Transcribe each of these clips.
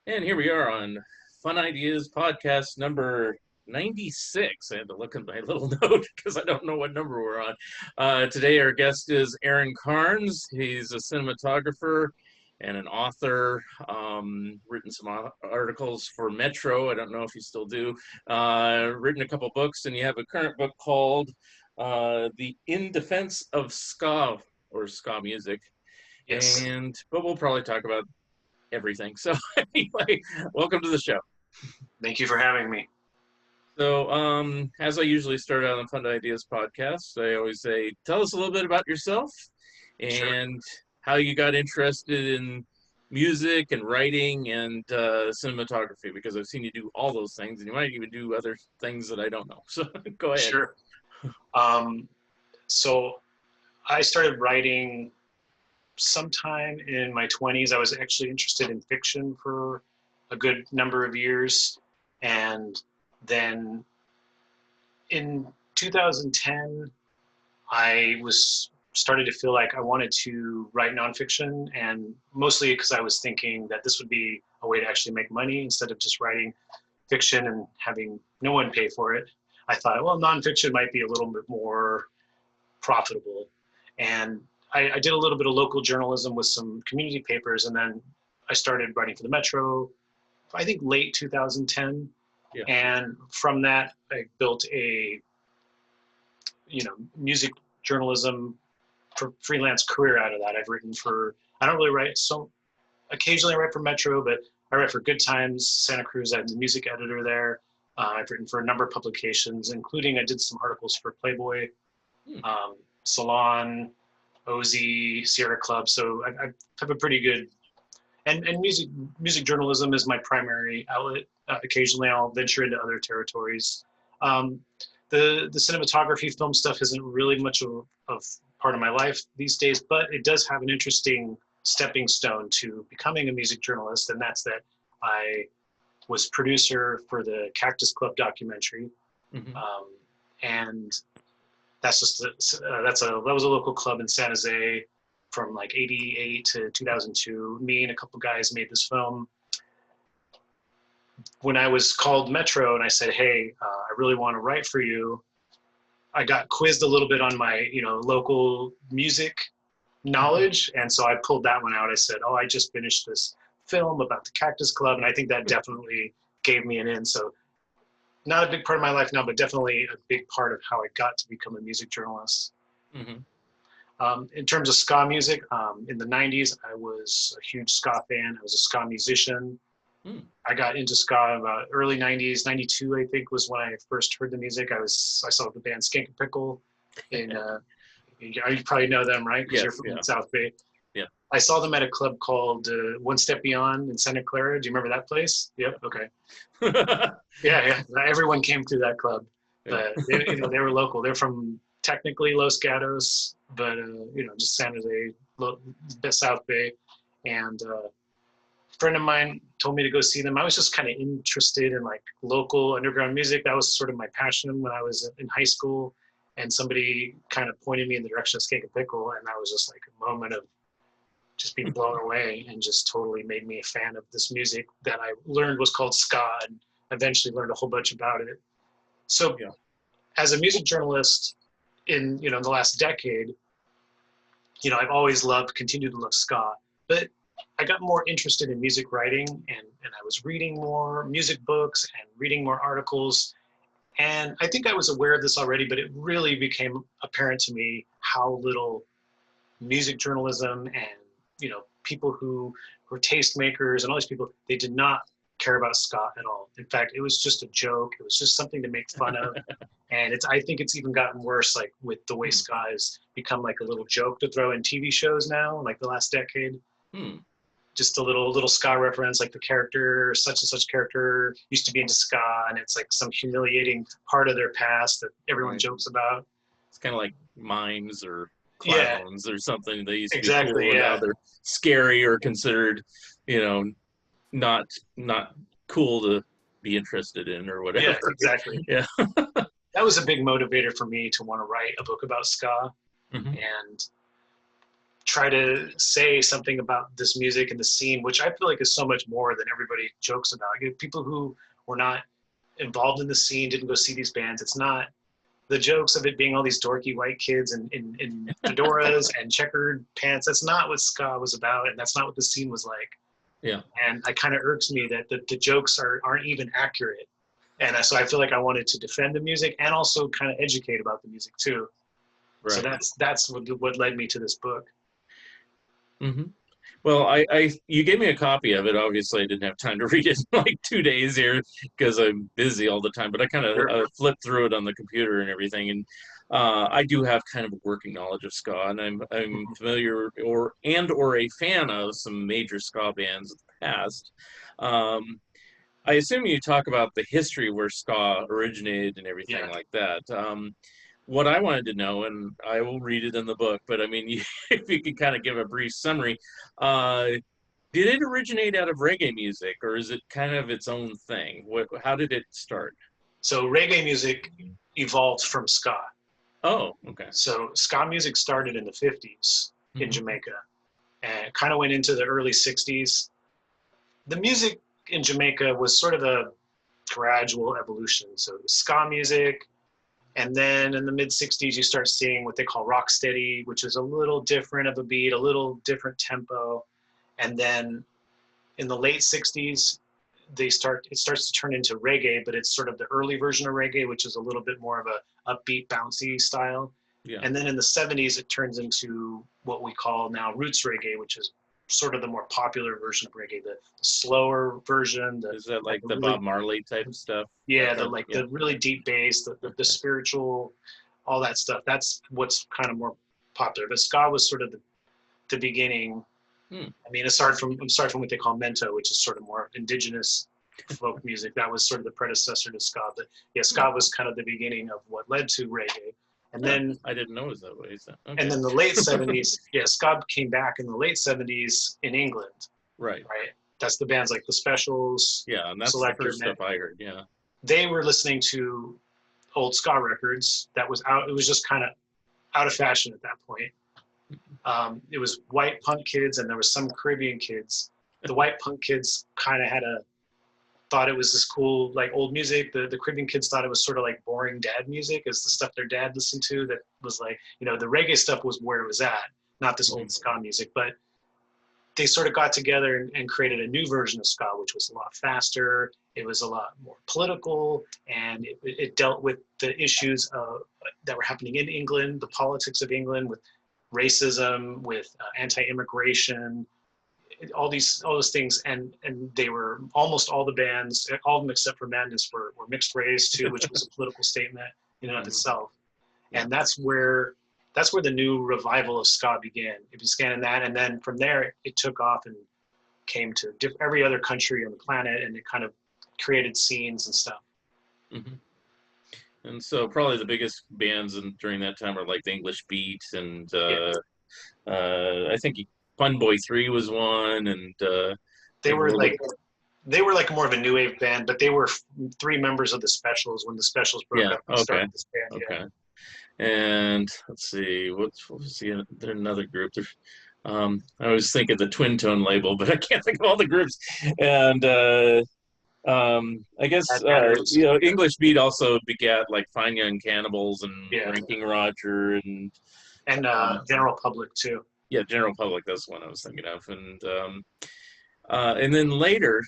And here we are on Fun Ideas podcast number 96. I had to look at my little note because I don't know what number we're on. Today, our guest is Aaron Carnes. He's a cinematographer and an author, written some articles for Metro. I don't know if you still do. Written a couple books, and you have a current book called The In Defense of Ska, or Ska music. Yes. But we'll probably talk about everything. So anyway, welcome to the show. Thank you for having me. So as I usually start out on Fun Ideas podcast, I always say, tell us a little bit about yourself and how you got interested in music and writing and cinematography, because I've seen you do all those things, and you might even do other things that I don't know. So go ahead. Sure. So I started writing sometime in my 20s. I was actually interested in fiction for a good number of years. And then in 2010, I started to feel like I wanted to write nonfiction, and mostly because I was thinking that this would be a way to actually make money instead of just writing fiction and having no one pay for it. I thought, well, nonfiction might be a little bit more profitable. And I did a little bit of local journalism with some community papers, and then I started writing for the Metro, I think late 2010. Yeah. And from that, I built a, music journalism for freelance career out of that. I've written for, I don't really write, so occasionally I write for Metro, but I write for Good Times, Santa Cruz. I'm the music editor there. I've written for a number of publications, including I did some articles for Playboy, Salon, OZ, Sierra Club. So I have a pretty good, and music journalism is my primary outlet. Occasionally I'll venture into other territories. The cinematography film stuff isn't really much of part of my life these days, but it does have an interesting stepping stone to becoming a music journalist, and that's that I was producer for the Cactus Club documentary. And that's just that was a local club in San Jose from like 88 to 2002. Me and a couple guys made this film. When I was called Metro and I said, hey, I really want to write for you, I got quizzed a little bit on my local music knowledge, and so I pulled that one out. I said, oh, I just finished this film about the Cactus Club, and I think that definitely gave me an in. So not a big part of my life now, but definitely a big part of how I got to become a music journalist. In terms of ska music, in the 90s, I was a huge ska fan. I was a ska musician. I got into ska about early 90s. 92, I think, was when I first heard the music. I saw the band Skink and Pickle in, you probably know them, right? Because you're from South Bay. Yeah. I saw them at a club called One Step Beyond in Santa Clara. Do you remember that place? Yep. Okay. Yeah. Everyone came through that club. But they were local. They're from technically Los Gatos, but just San Jose, South Bay. And a friend of mine told me to go see them. I was just kind of interested in like local underground music. That was sort of my passion when I was in high school. And somebody kind of pointed me in the direction of Skink and Pickle, and that was just like a moment of just being blown away, and just totally made me a fan of this music that I learned was called ska, and eventually learned a whole bunch about it. So as a music journalist in, the last decade, I've always continued to love ska, but I got more interested in music writing, and I was reading more music books and reading more articles. And I think I was aware of this already, but it really became apparent to me how little music journalism and, people who were tastemakers and all these people, they did not care about ska at all. In fact, it was just a joke. It was just something to make fun of. And I think it's even gotten worse, like with the way ska has become like a little joke to throw in TV shows now, like the last decade. Just a little ska reference, like the character, such and such character used to be into ska, and it's like some humiliating part of their past that everyone jokes about. It's kind of like mimes or clowns or something. They used to be cool, and now they're scary or considered, not cool to be interested in or whatever. Yeah, exactly. Yeah. That was a big motivator for me to want to write a book about ska. And try to say something about this music and the scene, which I feel like is so much more than everybody jokes about. You know, people who were not involved in the scene didn't go see these bands. It's not the jokes of it being all these dorky white kids in fedoras and checkered pants. That's not what ska was about, and that's not what the scene was like. Yeah. And it kind of irks me that the jokes aren't even accurate. And so I feel like I wanted to defend the music and also kind of educate about the music too. Right. So that's what led me to this book. Mm-hmm. Well, you gave me a copy of it. Obviously, I didn't have time to read it in like 2 days here because I'm busy all the time. But I kind of flipped through it on the computer and everything, and I do have kind of a working knowledge of ska, and I'm familiar or a fan of some major ska bands of the past. I assume you talk about the history where ska originated and everything like that. What I wanted to know, and I will read it in the book, but I mean, if you could kind of give a brief summary, did it originate out of reggae music, or is it kind of its own thing? How did it start? So reggae music evolved from ska. Oh, okay. So ska music started in the 50s in Jamaica, and kind of went into the early 60s. The music in Jamaica was sort of a gradual evolution. So ska music, and then in the mid 60s, you start seeing what they call rocksteady, which is a little different of a beat, a little different tempo. And then in the late 60s, it starts to turn into reggae, but it's sort of the early version of reggae, which is a little bit more of a upbeat, bouncy style. Yeah. And then in the 70s, it turns into what we call now roots reggae, which is sort of the more popular version of reggae, the slower version. Is that like the really, Bob Marley type stuff? Yeah, the really deep bass, the spiritual, all that stuff. That's what's kind of more popular. But ska was sort of the beginning. I mean, aside from what they call mento, which is sort of more indigenous folk music. That was sort of the predecessor to ska. But yeah, ska was kind of the beginning of what led to reggae. And then I didn't know it was that way. So, okay. And then the late 70s, ska came back in the late 70s in England. Right. That's the bands like the Specials. Yeah, and that's the first stuff I heard. Yeah. They were listening to old ska records. That was out. It was just kind of out of fashion at that point. It was white punk kids, and there was some Caribbean kids. The white punk kids kind of thought it was this cool, like old music. The Caribbean kids thought it was sort of like boring dad music, as the stuff their dad listened to. That was like, the reggae stuff was where it was at, not this old ska music. But they sort of got together and created a new version of ska, which was a lot faster. It was a lot more political, and it dealt with the issues that were happening in England, the politics of England, with racism, with anti-immigration, all those things, and they were almost all the bands, all of them except for Madness, were mixed race too, which was a political statement in and of itself. And that's where the new revival of ska began. It began in that, and then from there it took off and came to every other country on the planet, and it kind of created scenes and stuff. Mm-hmm. And so probably the biggest bands during that time were like the English Beat, and I think Fun Boy 3 was one, and they were like more of a new wave band, but they were 3 members of the Specials when the Specials broke up and started this band. Okay. And let's see, what was there's another group. I was thinking the Twin Tone label, but I can't think of all the groups. And I guess English Beat also begat like Fine Young Cannibals and Ranking Roger and General Public too. Yeah, General Public, that's the one I was thinking of. And then later,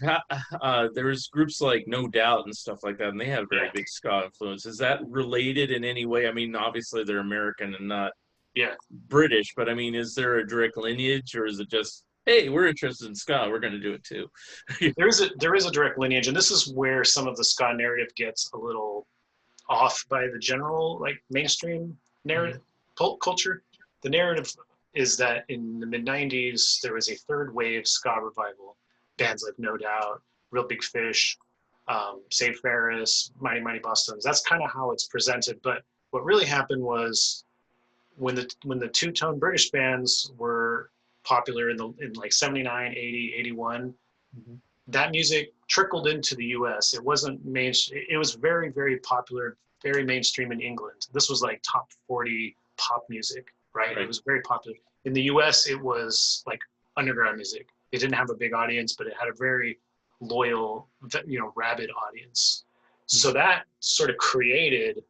there was groups like No Doubt and stuff like that, and they had a very big ska influence. Is that related in any way? I mean, obviously they're American and not British, but I mean, is there a direct lineage, or is it just, hey, we're interested in ska, we're going to do it too? There is a direct lineage, and this is where some of the ska narrative gets a little off by the general, like, mainstream narrative culture. The narrative is that in the mid-90s, there was a third wave ska revival. Bands like No Doubt, Real Big Fish, Save Ferris, Mighty Mighty Bosstones. That's kind of how it's presented. But what really happened was when the two-tone British bands were popular in like 79, 80, 81, that music trickled into the US. It wasn't it was very, very popular, very mainstream in England. This was like top 40 pop music. Right? It was very popular. In the US, it was like underground music. It didn't have a big audience, but it had a very loyal, rabid audience. So that sort of created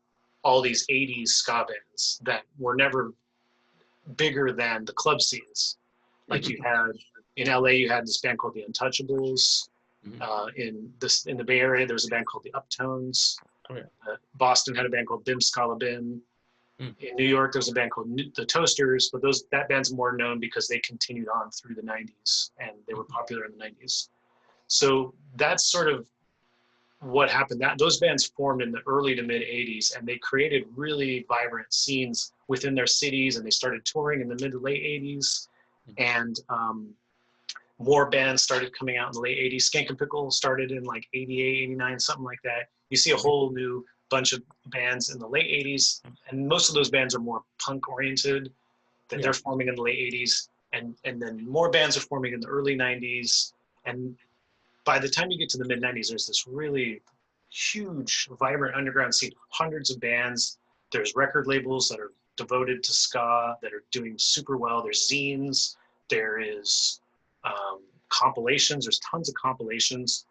all these 80s ska bands that were never bigger than the club scenes. Like you had in LA, you had this band called the Untouchables. In the Bay Area, there was a band called the Uptones. Oh, yeah. Boston had a band called Bim Scala Bim. In New York, there was a band called the Toasters, but that band's more known because they continued on through the 90s and they were popular in the 90s. So that's sort of what happened. Those bands formed in the early to mid 80s, and they created really vibrant scenes within their cities, and they started touring in the mid to late 80s. And more bands started coming out in the late 80s. Skank and Pickle started in like 88, 89, something like that. You see a whole new bunch of bands in the late 80s, and most of those bands are more punk oriented, that they're forming in the late 80s, and then more bands are forming in the early 90s. And by the time you get to the mid 90s, there's this really huge, vibrant underground scene, hundreds of bands. There's record labels that are devoted to ska that are doing super well. There's zines, there is compilations, there's tons of compilations.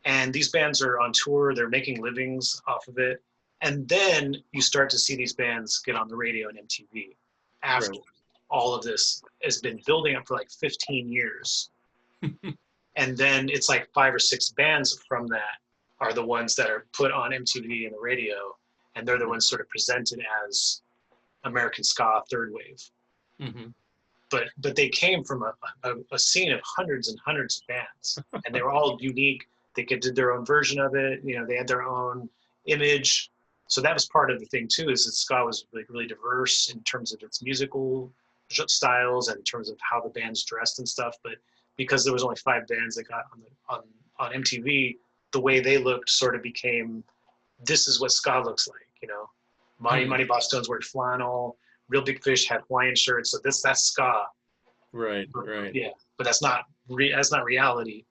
And these bands are on tour, they're making livings off of it. And then you start to see these bands get on the radio and MTV after all of this has been building up for like 15 years. And then it's like 5 or 6 bands from that are the ones that are put on MTV and the radio, and they're the ones sort of presented as American ska third wave. But they came from a scene of hundreds and hundreds of bands, and they were all unique. They did their own version of it. They had their own image. So that was part of the thing too, is that ska was like really diverse in terms of its musical styles and in terms of how the bands dressed and stuff. But because there was only 5 bands that got on MTV, the way they looked sort of became, this is what ska looks like, Money Boston's wearing flannel, Real Big Fish had Hawaiian shirts, so that's ska. Right. Yeah, but that's not reality.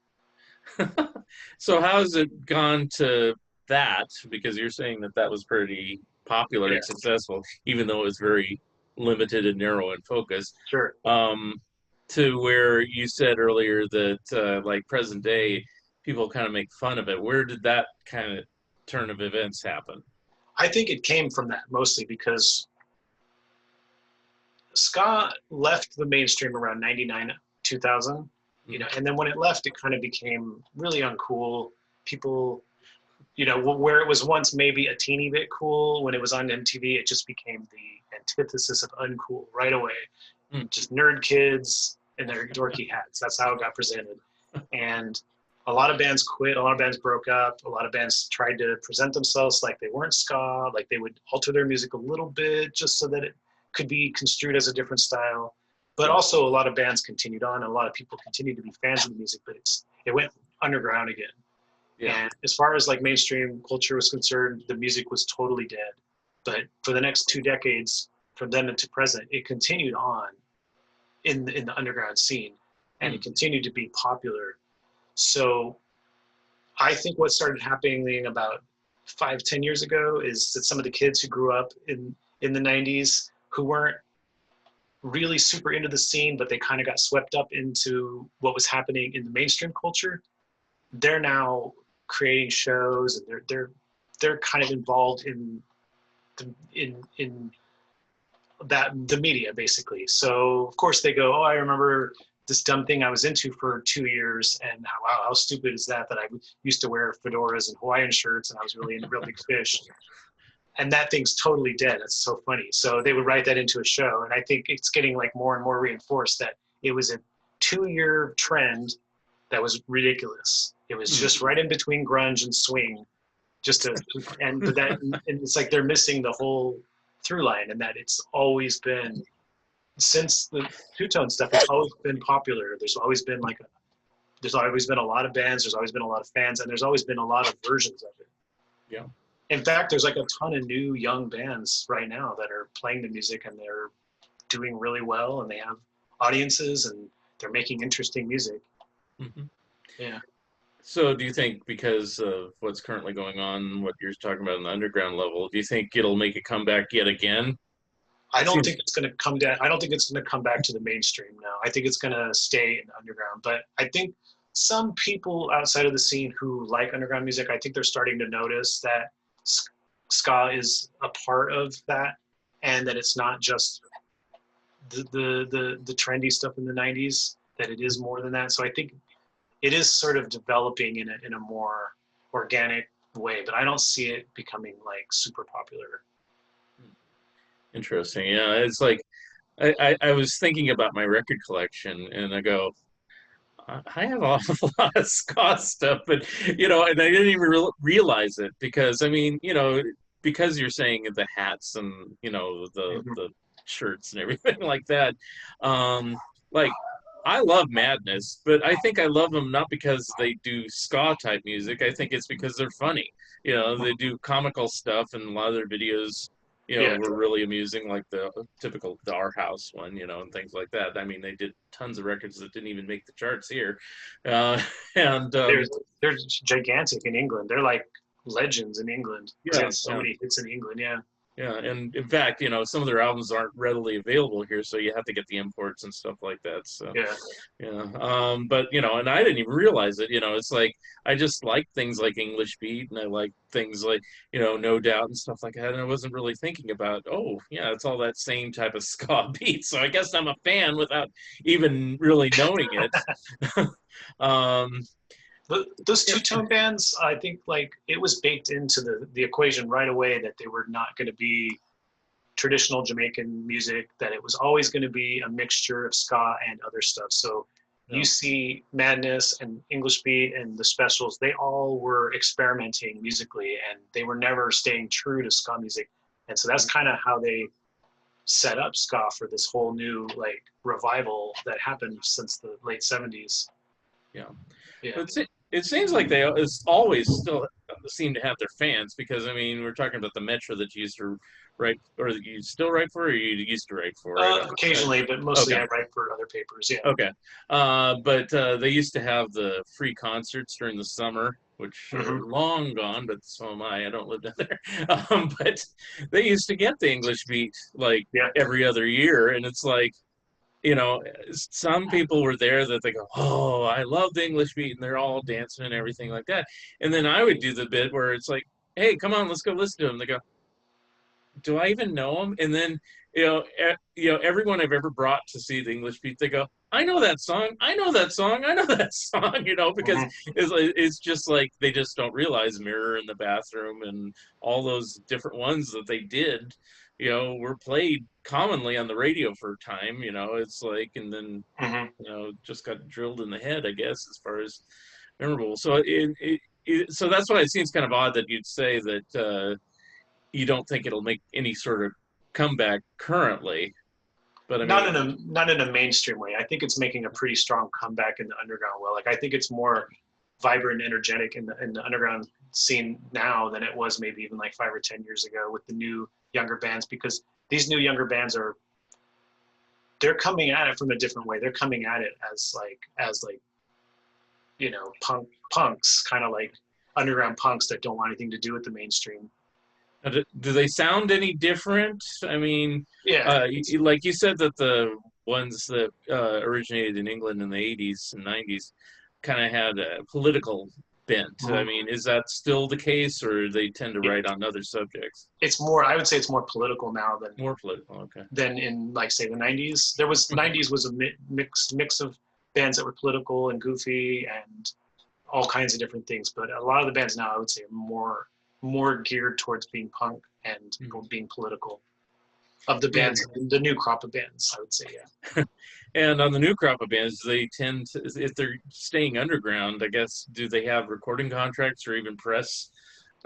So how has it gone to that? Because you're saying that was pretty popular and successful, even though it was very limited and narrow in focus. Sure. To where you said earlier that like present day, people kind of make fun of it. Where did that kind of turn of events happen? I think it came from that mostly because ska left the mainstream around 99, 2000, and then when it left, it kind of became really uncool. People, where it was once maybe a teeny bit cool when it was on MTV, it just became the antithesis of uncool right away. Just nerd kids and their dorky hats. That's how it got presented. And a lot of bands quit, a lot of bands broke up, a lot of bands tried to present themselves like they weren't ska, like they would alter their music a little bit just so that it could be construed as a different style. But also a lot of bands continued on, and a lot of people continued to be fans of the music, but it went underground again. And as far as like mainstream culture was concerned, the music was totally dead. But for the next 2 decades, from then to present, it continued on in the underground scene, and it continued to be popular. So I think what started happening about 5-10 years ago is that some of the kids who grew up in the 90s who weren't really super into the scene, but they kind of got swept up into what was happening in the mainstream culture, they're now creating shows, and they're kind of involved in the media basically. So of course they go, oh, I remember this dumb thing I was into for 2 years, and how stupid is that I used to wear fedoras and Hawaiian shirts, and I was really into Real Big Fish. And that thing's totally dead. It's so funny. So they would write that into a show, and I think it's getting like more and more reinforced that it was a 2-year trend that was ridiculous. It was just right in between grunge and swing, and it's like they're missing the whole through line, and that it's always been, since the two-tone stuff, it's always been popular. There's always been a lot of bands, there's always been a lot of fans, and there's always been a lot of versions of it. Yeah. In fact, there's like a ton of new young bands right now that are playing the music, and they're doing really well, and they have audiences, and they're making interesting music. Yeah. So do you think, because of what's currently going on, what you're talking about on the underground level, do you think it'll make a comeback yet again? I don't think it's going to come down. I don't think it's going to come back to the mainstream now. I think it's going to stay in the underground. But I think some people outside of the scene who like underground music, I think they're starting to notice that ska is a part of that, and that it's not just the trendy stuff in the 90s, that it is more than that. So I think it is sort of developing in a more organic way, but I don't see it becoming like super popular. Interesting. Yeah, it's like I was thinking about my record collection, and I go, I have a lot of ska stuff, but and I didn't even realize it because I mean, because you're saying the hats and Mm-hmm. the shirts and everything like that. Like I love Madness, but I think I love them not because they do ska type music. I think it's because they're funny. They do comical stuff, and a lot of their videos, Yeah, were really amusing, like the typical the Our House one, and things like that. I mean, they did tons of records that didn't even make the charts here, uh, and they're gigantic in England. They're like legends in England because they yeah, have so yeah. many hits in England. Yeah, Yeah, and in fact, some of their albums aren't readily available here, so you have to get the imports and stuff like that. So, yeah. yeah, but and I didn't even realize it. It's like I just like things like English Beat, and I like things like No Doubt and stuff like that. And I wasn't really thinking about, oh, yeah, it's all that same type of ska beat. So I guess I'm a fan without even really knowing it. um, Those two-tone bands, I think like it was baked into the equation right away that they were not going to be traditional Jamaican music, that it was always going to be a mixture of ska and other stuff. So you yeah, see Madness and English Beat and the Specials, they all were experimenting musically, and they were never staying true to ska music. And so that's kind of how they set up ska for this whole new like revival that happened since the late 70s. yeah. Yeah. But it seems like they it's always still seem to have their fans because I mean we're talking about the Metro that you used to write or that you still write for or you used to write for. I don't. Occasionally, but mostly Okay. I write for other papers. Yeah. Okay. But they used to have the free concerts during the summer, which Mm-hmm. are long gone, but so am I. I don't live down there. But they used to get the English Beat like Yeah. every other year, and it's like some people were there that they go, oh, I love the English Beat, and they're all dancing and everything like that. And then I would do the bit where it's like, hey, come on, let's go listen to them. They go, do I even know them? And then, everyone I've ever brought to see the English Beat, they go, I know that song, I know that song, I know that song, because Mm-hmm. it's just like they just don't realize Mirror in the Bathroom and all those different ones that they did, were played commonly on the radio for a time, it's like, and then, Mm-hmm. just got drilled in the head, I guess, as far as memorable. So so that's why it seems kind of odd that you'd say that, you don't think it'll make any sort of comeback currently. But I Not in mean, a not in a mainstream way. I think it's making a pretty strong comeback in the underground. Well, like I think it's more vibrant, energetic in the underground scene now than it was maybe even like 5 or 10 years ago with the new younger bands, because these new younger bands they're coming at it from a different way. They're coming at it as punks, kind of like underground punks that don't want anything to do with the mainstream. do they sound any different? I mean, Yeah, like you said that the ones that originated in England in the 80s and 90s kind of had a political bent. I mhm. mean, is that still the case, or they tend to it, write on other subjects? it's more. I would say it's more political now More political, okay. than in like say the 90s. There was 90s was a mix of bands that were political and goofy and all kinds of different things. But a lot of the bands now, I would say, are more geared towards being punk and being political. Of the Yeah. bands, the new crop of bands, I would say, yeah. And on the new crop of bands, they tend to, if they're staying underground, I guess, do they have recording contracts or even press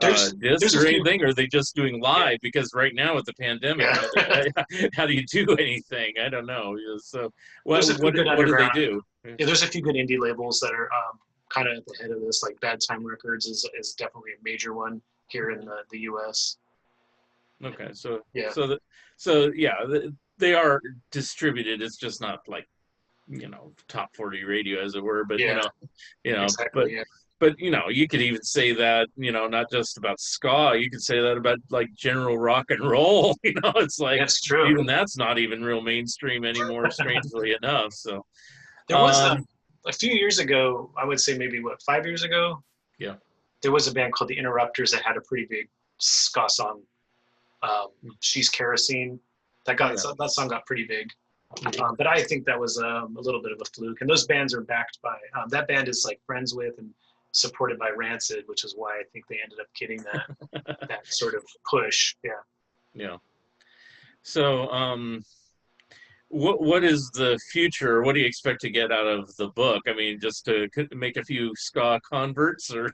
discs There's a or few, anything? Or are they just doing yeah, live? Because right now with the pandemic, yeah. how do you do anything? I don't know. So There's a few good what do they underground. do? Yeah, there's a few good indie labels that are kind of at the head of this. Like Bad Time Records is definitely a major one here in the U.S. Okay, Yeah. so yeah, they are distributed. It's just not like top 40 radio, as it were. But Yeah, but exactly. Yeah, you could even say that, not just about ska. You could say that about like general rock and roll. It's like that's true. even that's not even real mainstream anymore, strangely enough. So, There was um, a few years ago, I would say maybe what, 5 years ago, yeah, there was a band called the Interrupters that had a pretty big ska song. She's Kerosene. oh yeah, That song got pretty big. mhm. But I think that was a little bit of a fluke. And those bands are backed by that band is like friends with and supported by Rancid, which is why I think they ended up getting that sort of push. Yeah. Yeah. So, what is the future? What do you expect to get out of the book? I mean, just to make a few ska converts, or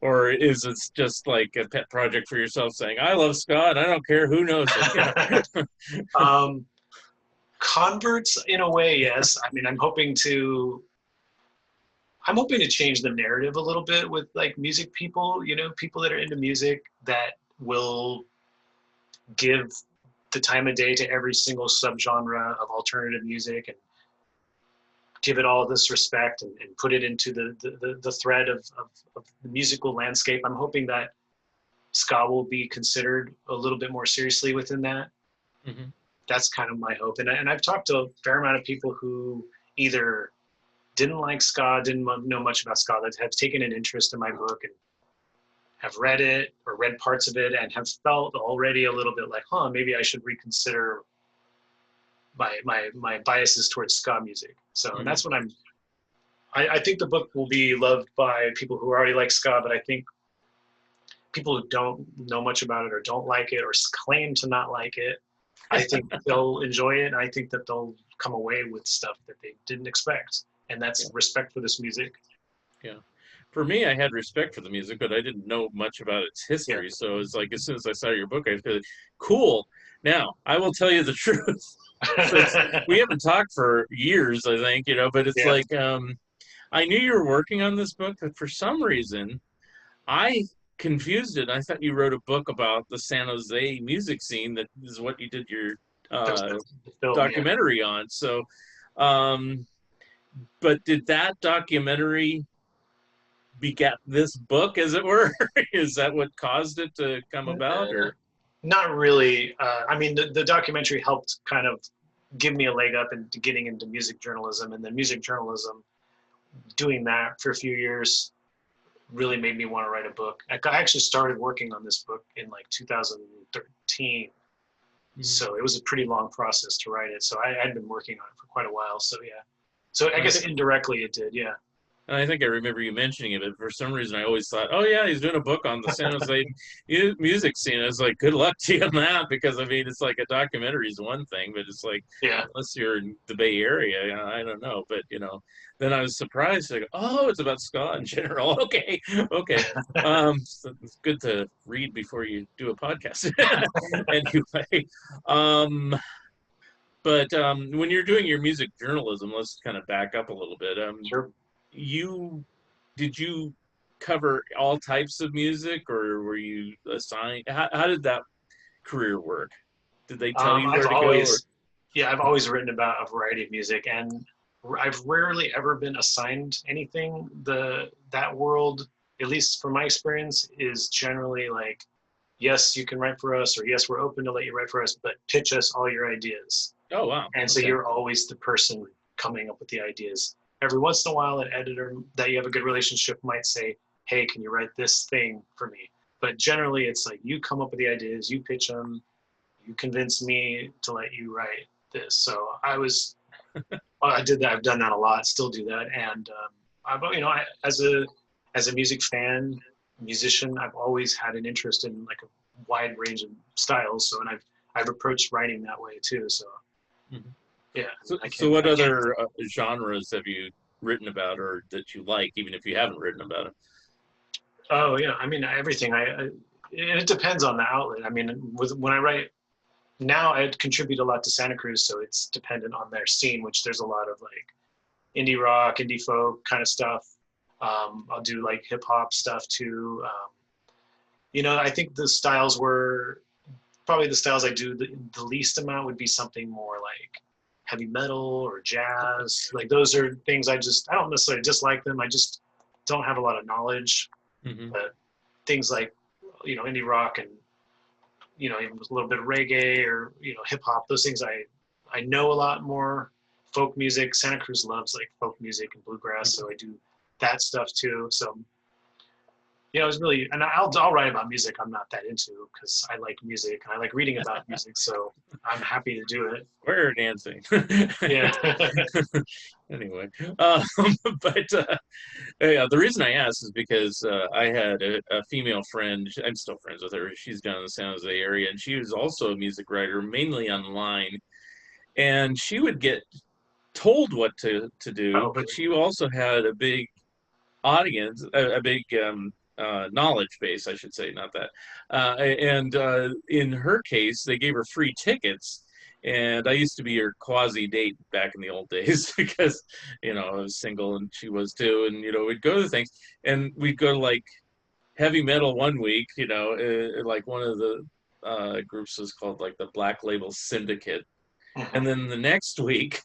or is it just like a pet project for yourself, saying, "I love ska and I don't care who knows it"? um, Converts in a way, yes. I mean, I'm hoping to change the narrative a little bit with like music people, people that are into music that will give the time of day to every single subgenre of alternative music and give it all this respect and put it into the thread of the musical landscape. I'm hoping that ska will be considered a little bit more seriously within that. Hmm. That's kind of my hope. And I've talked to a fair amount of people who either didn't like ska, didn't know much about ska, that have taken an interest in my book and have read it or read parts of it and have felt already a little bit like, maybe I should reconsider my biases towards ska music. So, and Hmm. that's what I think the book will be loved by people who already like ska, but I think people who don't know much about it or don't like it or claim to not like it, I think they'll enjoy it. And I think that they'll come away with stuff that they didn't expect. And Yeah, that's respect for this music. yeah. For me, I had respect for the music, but I didn't know much about its Yeah. history. So it's like as soon as I saw your book, I feel cool. Now I will tell you the truth. Since we haven't talked for years, I think, but it's Yeah. like I knew you were working on this book, but for some reason I confused it. I thought you wrote a book about the San Jose music scene. That is what you did your That's uh, the film. Yeah. documentary on. So, um, but did that documentary beget this book, as it were? Is that what caused it to come about, or? Not really. I mean, the documentary helped kind of give me a leg up into getting into music journalism, and then music journalism, doing that for a few years, really made me want to write a book. I actually started working on this book in like 2013, Mhm. so it was a pretty long process to write it. So I had been working on it for quite a while. So yeah. So I I guess think indirectly it did. Yeah. And I think I remember you mentioning it, but for some reason I always thought, oh yeah, he's doing a book on the San Jose music scene. I was like, good luck to you on that, because I mean, it's like a documentary is one thing, but it's like Yeah. unless you're in the Bay Area, I don't know. But then I was surprised. Like, oh, it's about ska in general. Okay, okay. So it's good to read before you do a podcast. Anyway, um, but when you're doing your music journalism, let's kind of back up a little bit. Sure. You did you cover all types of music, or were you assigned? How did that career work? Did they tell you I've where to go, or? always, yeah, I've always written about a variety of music, and I've rarely ever been assigned anything. That world, at least from my experience, is generally like, yes, you can write for us, or yes, we're open to let you write for us, but pitch us all your ideas. Oh wow, And so okay. you're always the person coming up with the ideas. Every once in a while, an editor that you have a good relationship might say, hey, can you write this thing for me? But generally, it's like you come up with the ideas, you pitch them, you convince me to let you write this. So I did that. I've done that a lot, still do that. And as a music fan, musician, I've always had an interest in like a wide range of styles. So, and I've approached writing that way too. So Mhm. yeah, So, I so can't, what I can't. other genres have you written about, or that you like, even if you haven't written about it? Oh yeah, I mean everything. It depends on the outlet. I mean, when I write now, I contribute a lot to Santa Cruz, so it's dependent on their scene, which there's a lot of like indie rock, indie folk kind of stuff. I'll do like hip hop stuff too. I think the styles were probably the styles I do the least amount would be something more like heavy metal or jazz. Like those are things I don't necessarily dislike them. I just don't have a lot of knowledge. Mm-hmm. But things like, indie rock and, even a little bit of reggae or, hip hop, those things I know a lot more. Folk music, Santa Cruz loves like folk music and bluegrass, so I do that stuff too. So it was really, and I'll write about music I'm not that into because I like music and I like reading about music, so I'm happy to do it. We're dancing. Yeah. Anyway, but yeah, the reason I asked is because I had a female friend. I'm still friends with her. She's down in the San Jose area, and she was also a music writer, mainly online. And she would get told what to do, but she also had a big audience, a big knowledge base, I should say, not that. And in her case, they gave her free tickets. And I used to be her quasi date back in the old days because, I was single and she was too. And, we'd go to things and we'd go to like heavy metal one week, like one of the groups was called like the Black Label Syndicate. And then the next week,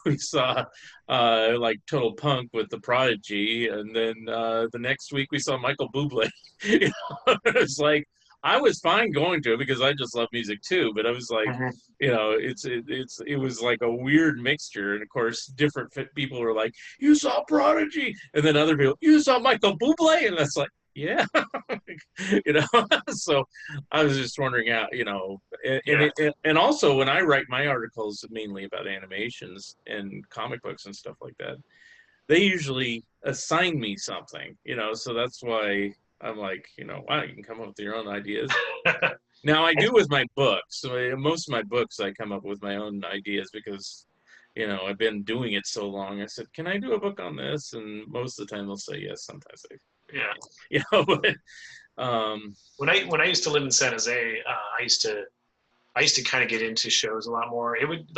we saw like Total Punk with the Prodigy, and then the next week we saw Michael Bublé. It's like I was fine going to it because I just love music too. But I was like, it was like a weird mixture, and of course, different people were like, "You saw Prodigy," and then other people, "You saw Michael Bublé," and that's like, yeah, so I was just wondering how, and also when I write my articles mainly about animations and comic books and stuff like that, they usually assign me something, so that's why I'm like, wow, you can come up with your own ideas. Now I do with my books. So most of my books I come up with my own ideas because I've been doing it so long. I said, can I do a book on this? And most of the time they'll say yes. Sometimes they, but when I used to live in San Jose, I used to kind of get into shows a lot more. It would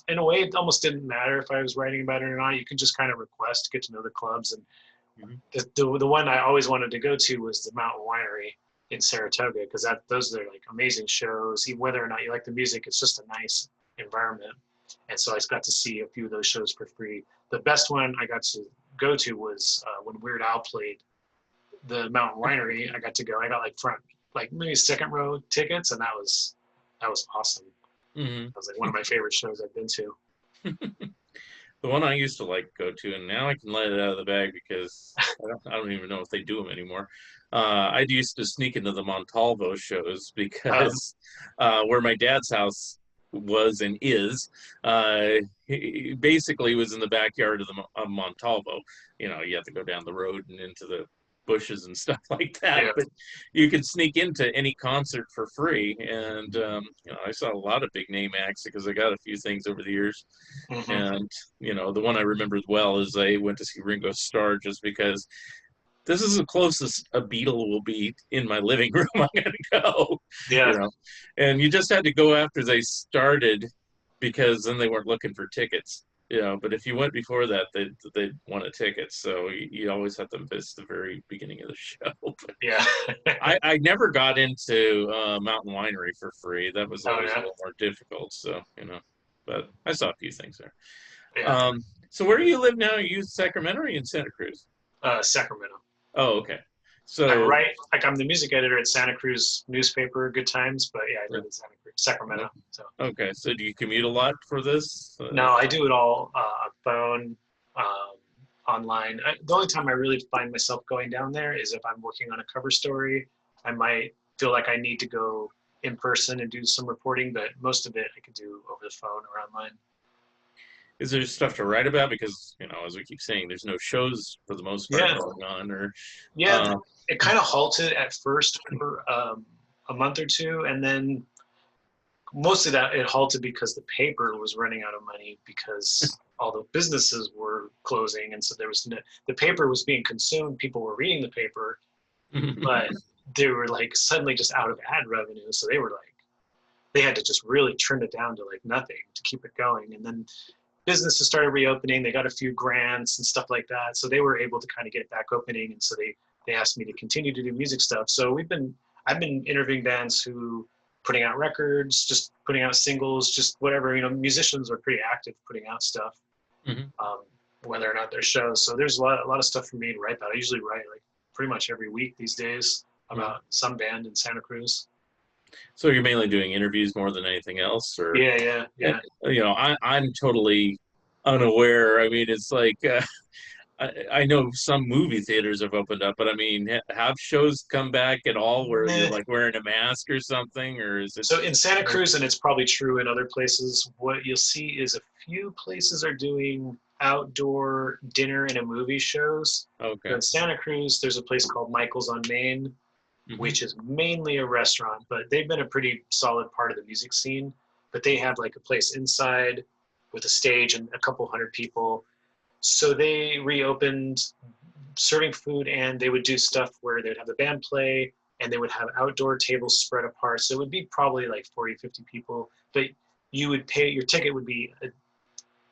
in a way, it almost didn't matter if I was writing about it or not. You could just kind of request, get to know the clubs. And the one I always wanted to go to was the Mountain Winery in Saratoga, because those are like amazing shows. Even whether or not you like the music, it's just a nice environment. And so I got to see a few of those shows for free. The best one I got to go to was when Weird Al played the Mountain Winery. I got to go. I got like maybe second row tickets, and that was awesome. Mm-hmm. That was like one of my favorite shows I've been to. The one I used to like go to, and now I can let it out of the bag because I don't even know if they do them anymore. I used to sneak into the Montalvo shows because where my dad's house was and is, he basically was in the backyard of Montalvo. You have to go down the road and into the bushes and stuff like that, but you could sneak into any concert for free. And I saw a lot of big name acts because I got a few things over the years. And the one I remember well is I went to see Ringo Starr just because this is the closest a Beatle will be in my living room. I'm gonna go. And you just had to go after they started because then they weren't looking for tickets. But if you went before that, they'd want a ticket. So you always have to miss the very beginning of the show. I never got into Mountain Winery for free. That was always a little more difficult. So, but I saw a few things there. So where do you live now? Are you in Sacramento or are you in Santa Cruz? Sacramento. Oh, okay. So I'm the music editor at Santa Cruz newspaper, Good Times, but I live in Sacramento. So okay. So do you commute a lot for this? No, I do it all on phone, online. The only time I really find myself going down there is if I'm working on a cover story. I might feel like I need to go in person and do some reporting, but most of it I could do over the phone or online. Is there stuff to write about? Because, as we keep saying, there's no shows for the most part going on. Or it kind of halted at first for a month or two, and then mostly that it halted because the paper was running out of money because all the businesses were closing, and so the paper was being consumed. People were reading the paper, but they were like suddenly just out of ad revenue, so they had to just really trim it down to like nothing to keep it going, and then businesses started reopening. They got a few grants and stuff like that, so they were able to kind of get back opening. And so they asked me to continue to do music stuff. So I've been interviewing bands who putting out records, just putting out singles, just whatever. Musicians are pretty active putting out stuff, whether or not there's shows. So there's a lot of stuff for me to write about. I usually write like pretty much every week these days about some band in Santa Cruz. So you're mainly doing interviews more than anything else, or? Yeah. I'm totally unaware. I mean, it's like I know some movie theaters have opened up, but I mean, have shows come back at all where you're like wearing a mask or something, or is it? So in Santa Cruz, and it's probably true in other places, what you'll see is a few places are doing outdoor dinner and a movie shows. Okay. So in Santa Cruz, there's a place called Michael's on Main, which is mainly a restaurant, but they've been a pretty solid part of the music scene. But they have like a place inside with a stage and a couple hundred people. So they reopened serving food, and they would do stuff where they'd have the band play, and they would have outdoor tables spread apart. So it would be probably like 40, 50 people, but you would pay, your ticket would be a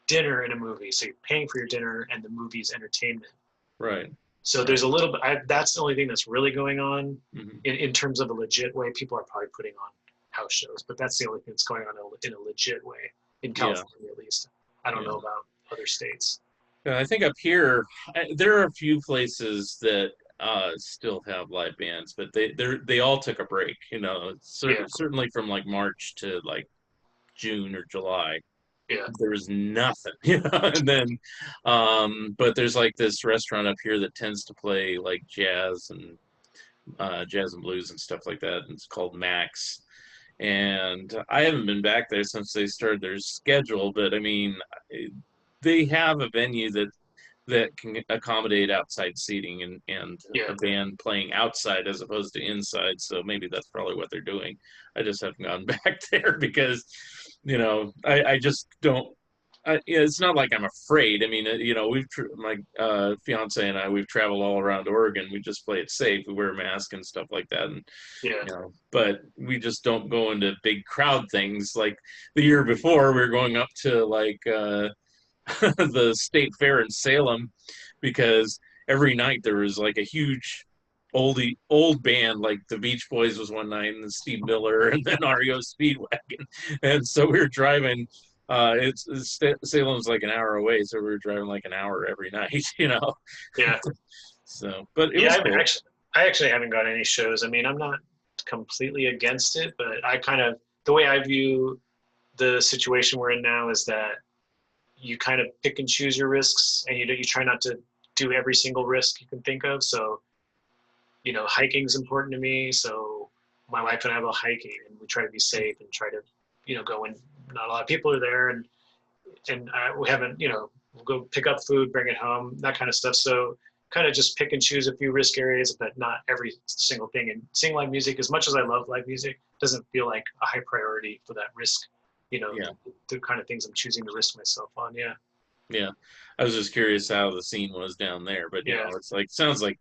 dinner and a movie. So you're paying for your dinner and the movie's entertainment. Right. So there's a little bit, that's the only thing that's really going on in terms of a legit way. People are probably putting on house shows, but that's the only thing that's going on in a legit way in California, at least. I don't know about other states. I think up here, there are a few places that still have live bands, but they all took a break, certainly from like March to like June or July. Yeah. There was nothing, and then, but there's like this restaurant up here that tends to play like jazz and blues and stuff like that. And it's called Max. And I haven't been back there since they started their schedule, but I mean, they have a venue that can accommodate outside seating and a band playing outside as opposed to inside. So maybe that's probably what they're doing. I just haven't gone back there because, I just don't. It's not like I'm afraid. I mean, my fiance and I, we've traveled all around Oregon. We just play it safe. We wear a mask and stuff like that. And, but we just don't go into big crowd things. Like the year before, we were going up to like the state fair in Salem because every night there was like a huge old band, like the Beach Boys was one night, and then Steve Miller, and then REO Speedwagon. And so we were driving. Salem's like an hour away, so we were driving like an hour every night, Yeah. So, but it was cool. I actually haven't got any shows. I mean, I'm not completely against it, but the way I view the situation we're in now is that you kind of pick and choose your risks, and you try not to do every single risk you can think of. So, hiking is important to me. So my wife and I will hiking, and we try to be safe and try to, go when not a lot of people are there, and we haven't, we'll go pick up food, bring it home, that kind of stuff. So kind of just pick and choose a few risk areas, but not every single thing. And seeing live music, as much as I love live music, doesn't feel like a high priority for that risk, the kind of things I'm choosing to risk myself on. Yeah. Yeah. I was just curious how the scene was down there, but it's like, sounds like,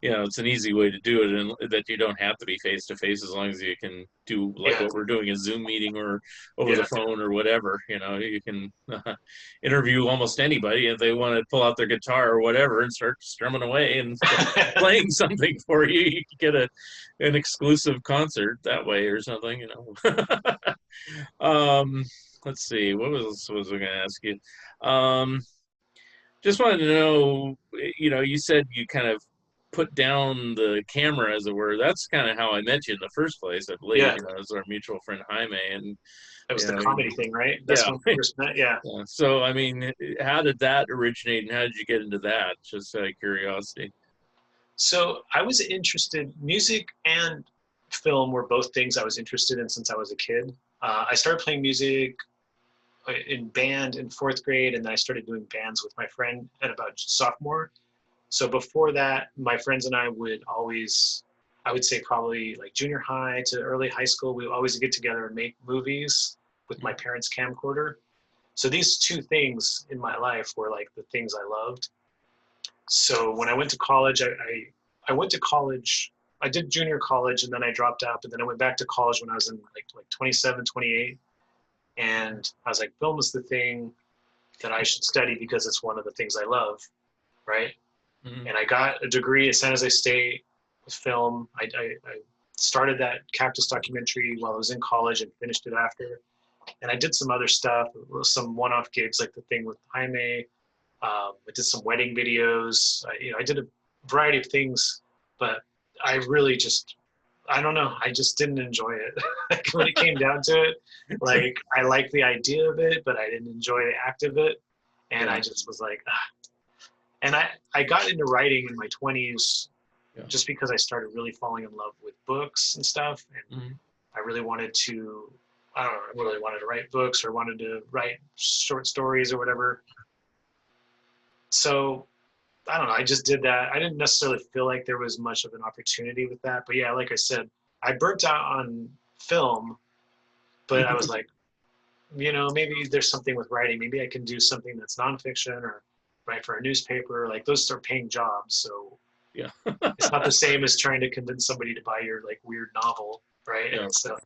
it's an easy way to do it, and that you don't have to be face to face as long as you can do like what we're doing, a Zoom meeting or over the phone or whatever. You can interview almost anybody if they want to pull out their guitar or whatever and start strumming away and playing something for you. You could get an exclusive concert that way or something, Let's see, what was I going to ask you? Just wanted to know, you said you kind of put down the camera, as it were. That's kind of how I met you in the first place, I believe. It was our mutual friend Jaime, and that was the comedy thing, right? That's when we first met. Yeah. So, I mean, how did that originate, and how did you get into that? Just out of curiosity. So I was interested. Music and film were both things I was interested in since I was a kid. I started playing music in band in 4th grade, and then I started doing bands with my friend at about sophomore. So before that, my friends and I would always, I would say probably like junior high to early high school, we would always get together and make movies with my parents' camcorder. So these two things in my life were like the things I loved. So when I went to college, I went to college, I did junior college, and then I dropped out, but then I went back to college when I was in like 27, 28. And I was like, film is the thing that I should study because it's one of the things I love, right? And I got a degree at San Jose State with film. I started that Cactus documentary while I was in college and finished it after. And I did some other stuff, some one-off gigs like the thing with Jaime. I did some wedding videos. I did a variety of things, but I really I don't know. I just didn't enjoy it. Like when it came down to it, like I liked the idea of it, but I didn't enjoy the act of it. And I just was like, ah. And I got into writing in my 20s just because I started really falling in love with books and stuff. And I really wanted to, I don't know, I really wanted to write books or wanted to write short stories or whatever. So I don't know, I just did that. I didn't necessarily feel like there was much of an opportunity with that. But yeah, like I said, I burnt out on film, but I was like, maybe there's something with writing. Maybe I can do something that's nonfiction or write for a newspaper. Like those are paying jobs. So yeah. It's not the same as trying to convince somebody to buy your like weird novel, right? Yeah. So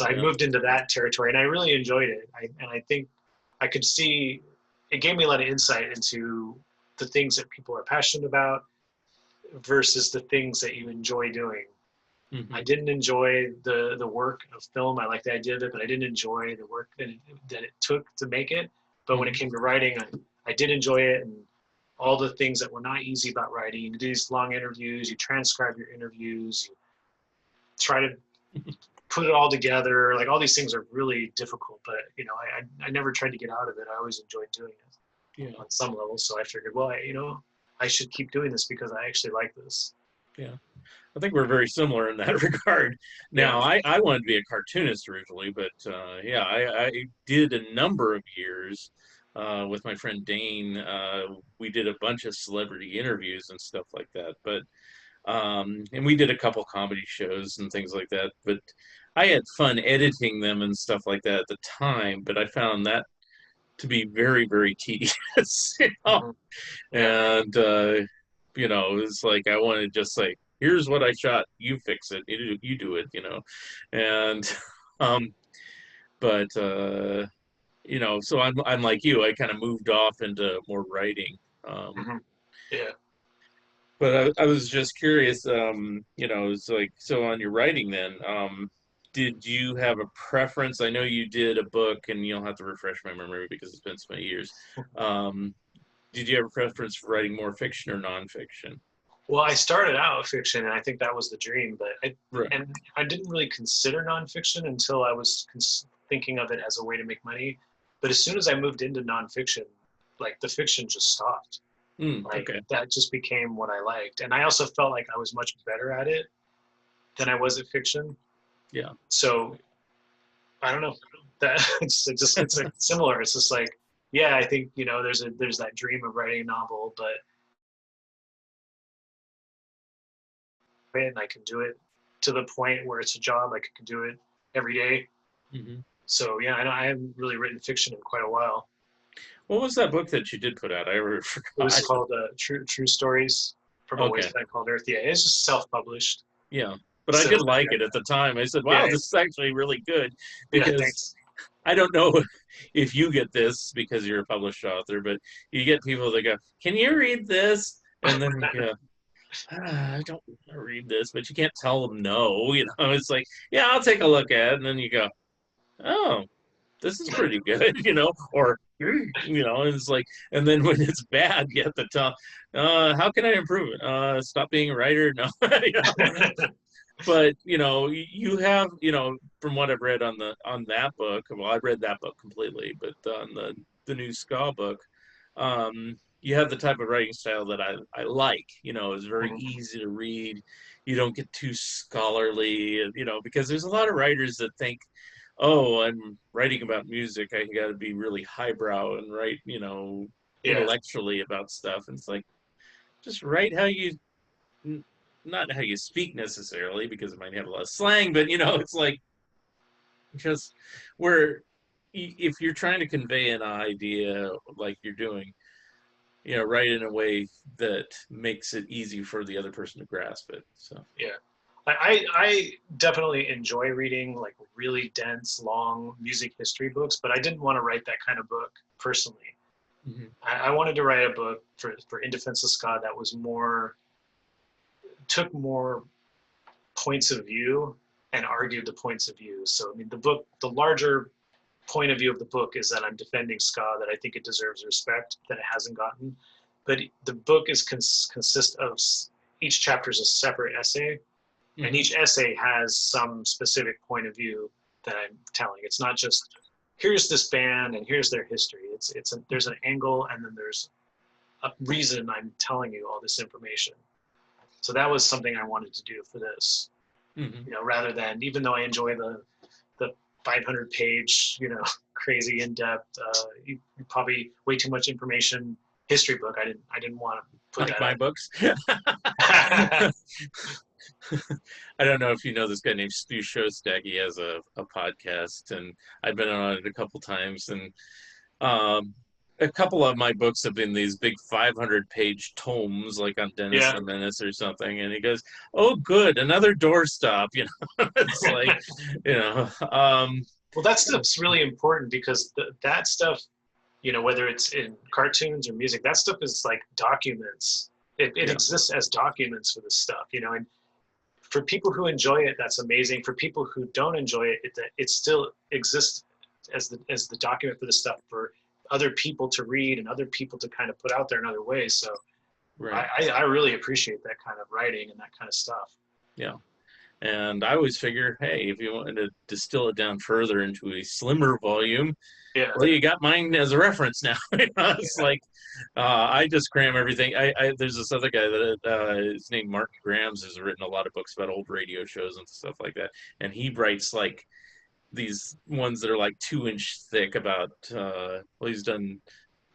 I moved into that territory and I really enjoyed it. I think I could see it gave me a lot of insight into the things that people are passionate about versus the things that you enjoy doing. I didn't enjoy the work of film. I liked the idea of it, but I didn't enjoy the work that it took to make it. But when it came to writing, I did enjoy it, and all the things that were not easy about writing. You do these long interviews, you transcribe your interviews, you try to put it all together. Like all these things are really difficult, but I never tried to get out of it. I always enjoyed doing it on some level. So I figured, well, I should keep doing this because I actually like this. Yeah. I think we're very similar in that regard. Now, I wanted to be a cartoonist originally, but I did a number of years with my friend Dane. We did a bunch of celebrity interviews and stuff like that. But and we did a couple comedy shows and things like that. But I had fun editing them and stuff like that at the time. But I found that to be very, very tedious. And it's like I wanted to just like, here's what I shot, you fix it, you do it, and but so I'm like you, I kind of moved off into more writing. Yeah. But I was just curious, it's like, so on your writing then, did you have a preference? I know you did a book, and you'll have to refresh my memory because it's been so many years. Did you have a preference for writing more fiction or nonfiction? Well, I started out with fiction, and I think that was the dream. But I didn't really consider nonfiction until I was thinking of it as a way to make money. But as soon as I moved into nonfiction, like the fiction just stopped. That just became what I liked, and I also felt like I was much better at it than I was at fiction. Yeah. So I don't know. That it's similar. It's just like, I think there's that dream of writing a novel, but and I can do it to the point where it's a job. I can do it every day. So I haven't really written fiction in quite a while. What was that book that you did put out? I forgot. It was called True Stories from a wasteland called Earth. Yeah, it's just self-published. Yeah, but I did like it at the time. I said, wow, this is actually really good, because I don't know if you get this because you're a published author, but you get people that go, can you read this? And then you go, I don't want to read this, but you can't tell them no. It's like, yeah, I'll take a look at it. And then you go, oh, this is pretty good, or, and it's like, and then when it's bad, you have to tell, how can I improve it? Stop being a writer? No. But, you have, from what I've read on that book, well, I read that book completely, but on the new Ska book, you have the type of writing style that I like. It's very easy to read. You don't get too scholarly, because there's a lot of writers that think, oh, I'm writing about music, I got to be really highbrow and write, intellectually about stuff. And it's like, just write how you, not how you speak necessarily, because it might have a lot of slang, but it's like, just where if you're trying to convey an idea like you're doing, write in a way that makes it easy for the other person to grasp it. So I definitely enjoy reading like really dense, long music history books, but I didn't want to write that kind of book personally. I wanted to write a book for In Defense of Ska that was took more points of view and argued the points of view. So, I mean, the larger point of view of the book is that I'm defending ska, that I think it deserves respect, that it hasn't gotten. But the book is consists of, each chapter is a separate essay, and each essay has some specific point of view that I'm telling. It's not just, here's this band and here's their history. There's an angle, and then there's a reason I'm telling you all this information. So that was something I wanted to do for this. You know, rather than, even though I enjoy the 500-page, you know, crazy in-depth, probably way too much information history book. I didn't want to put like that my out. books. I don't know if you know this guy named Stu Shostak. He has a podcast, and I've been on it a couple times, and a couple of my books have been these big 500-page tomes, like on Dennis the Menace or something. And he goes, "Oh, good, another doorstop." You know, it's like, you know. Well, that stuff's really important, because that stuff, you know, whether it's in cartoons or music, that stuff is like documents. It exists as documents for this stuff, you know. And for people who enjoy it, that's amazing. For people who don't enjoy it, it still exists as the document for the stuff for other people to read and other people to kind of put out there in other ways. So I really appreciate that kind of writing and that kind of stuff. Yeah. And I always figure, hey, if you wanted to distill it down further into a slimmer volume, well, you got mine as a reference now. It's like, I just cram everything. There's this other guy that his name Mark Grams has written a lot of books about old radio shows and stuff like that. And he writes like these ones that are like 2-inch thick about, well, he's done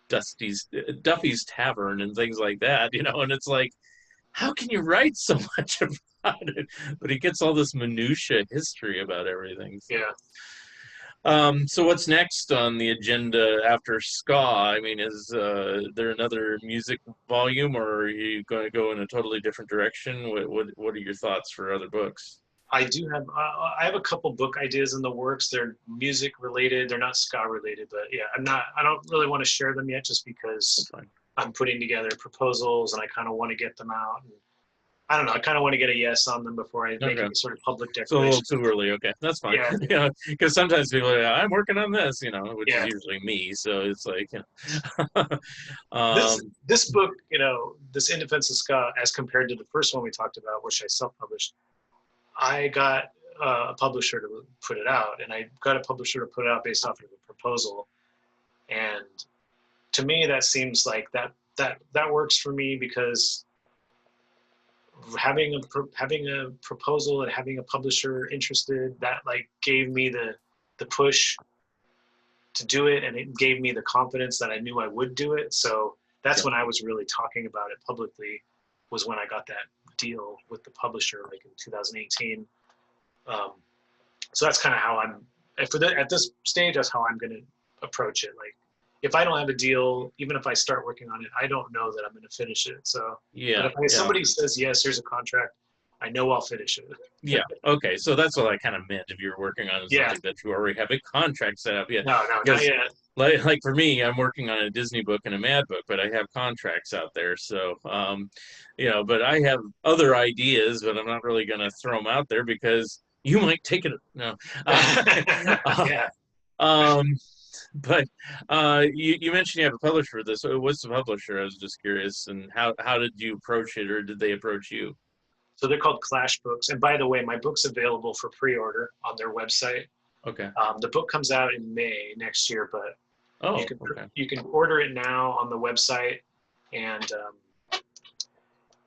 Duffy's Tavern and things like that, you know. And it's like, how can you write so much about it? But he gets all this minutia history about everything. So. So what's next on the agenda after ska? I mean, is there another music volume, or are you going to go in a totally different direction? What are your thoughts for other books? I have a couple book ideas in the works. They're music related. They're not ska related, but yeah, I don't really want to share them yet, just because I'm putting together proposals and I kind of want to get them out. And I don't know. I kind of want to get a yes on them before I make any sort of public declaration. It's a little too early. Okay, that's fine. Yeah, because sometimes people are like, I'm working on this, you know, which is usually me. So it's like, you know. This book, you know, this In Defense of Ska, as compared to the first one we talked about, which I self-published, I got a publisher to put it out, and I got a publisher to put it out based off of a proposal. And to me, that seems like that works for me, because having a proposal and having a publisher interested, that like gave me the push to do it, and it gave me the confidence that I knew I would do it. So that's when I was really talking about it publicly, was when I got that deal with the publisher, like in 2018. So that's kind of how at this stage, that's how I'm going to approach it. Like, if I don't have a deal, even if I start working on it, I don't know that I'm going to finish it. So but if somebody says, yes, here's a contract, I know I'll finish it. Okay. So that's what I kind of meant. If you're working on something that you already have a contract set up. No, not yet. Like for me, I'm working on a Disney book and a Mad book, but I have contracts out there. So, you know, but I have other ideas, but I'm not really going to throw them out there because you might take it. No. But you mentioned you have a publisher for this. So what's the publisher? I was just curious. And how did you approach it, or did they approach you? So they're called Clash Books. And by the way, my book's available for pre-order on their website. Okay. The book comes out in May next year, but you can order it now on the website. And,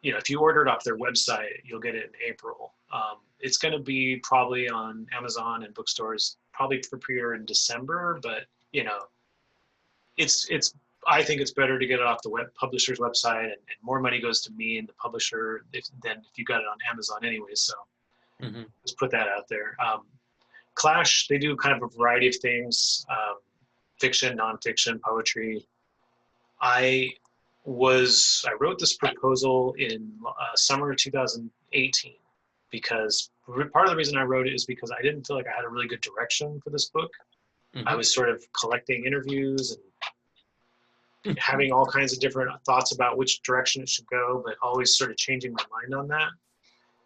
you know, if you order it off their website, you'll get it in April. It's going to be probably on Amazon and bookstores, probably for pre-order in December, but you know, I think it's better to get it off the publisher's website, and more money goes to me and the publisher than if you got it on Amazon anyway. So just put that out there. Clash, they do kind of a variety of things, fiction, nonfiction, poetry. I wrote this proposal in summer 2018, because part of the reason I wrote it is because I didn't feel like I had a really good direction for this book. I was sort of collecting interviews and having all kinds of different thoughts about which direction it should go, but always sort of changing my mind on that.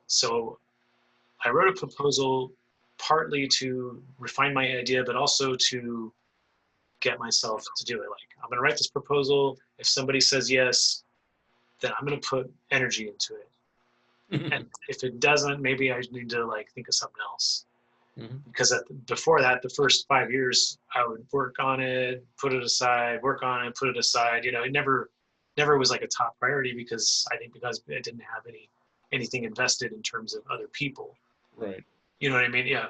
So I wrote a proposal partly to refine my idea, but also to get myself to do it. Like, I'm going to write this proposal. If somebody says yes, then I'm going to put energy into it. And if it doesn't, maybe I need to like think of something else. Because before that, the first 5 years, I would work on it, put it aside, work on it, put it aside. You know, it never was like a top priority because I didn't have anything invested in terms of other people. Right. You know what I mean? Yeah.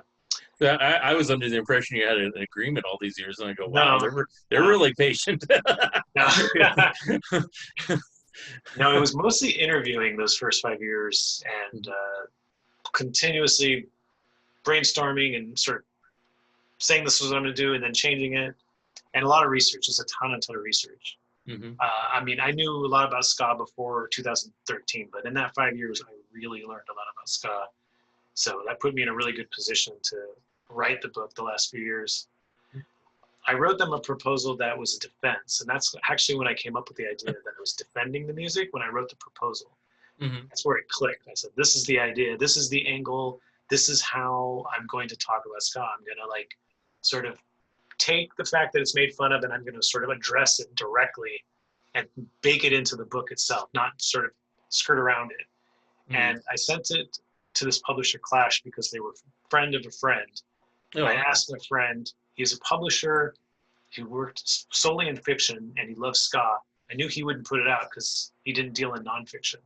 I was under the impression you had an agreement all these years, and I go, wow, No, they're really patient. no. No, it was mostly interviewing those first 5 years and continuously brainstorming and sort of saying this was what I'm going to do and then changing it. And a lot of research, just a ton of research. I mean, I knew a lot about ska before 2013, but in that 5 years, I really learned a lot about ska. So that put me in a really good position to write the book the last few years. I wrote them a proposal that was a defense. And that's actually when I came up with the idea that I was defending the music when I wrote the proposal. That's where it clicked. I said, this is the idea. This is the angle. This is how I'm going to talk about ska. I'm going to like sort of take the fact that it's made fun of and I'm going to sort of address it directly and bake it into the book itself, not sort of skirt around it. And I sent it to this publisher, Clash, because they were a friend of a friend. Oh, I asked my friend, he's a publisher who worked solely in fiction and he loves ska. I knew he wouldn't put it out because he didn't deal in nonfiction.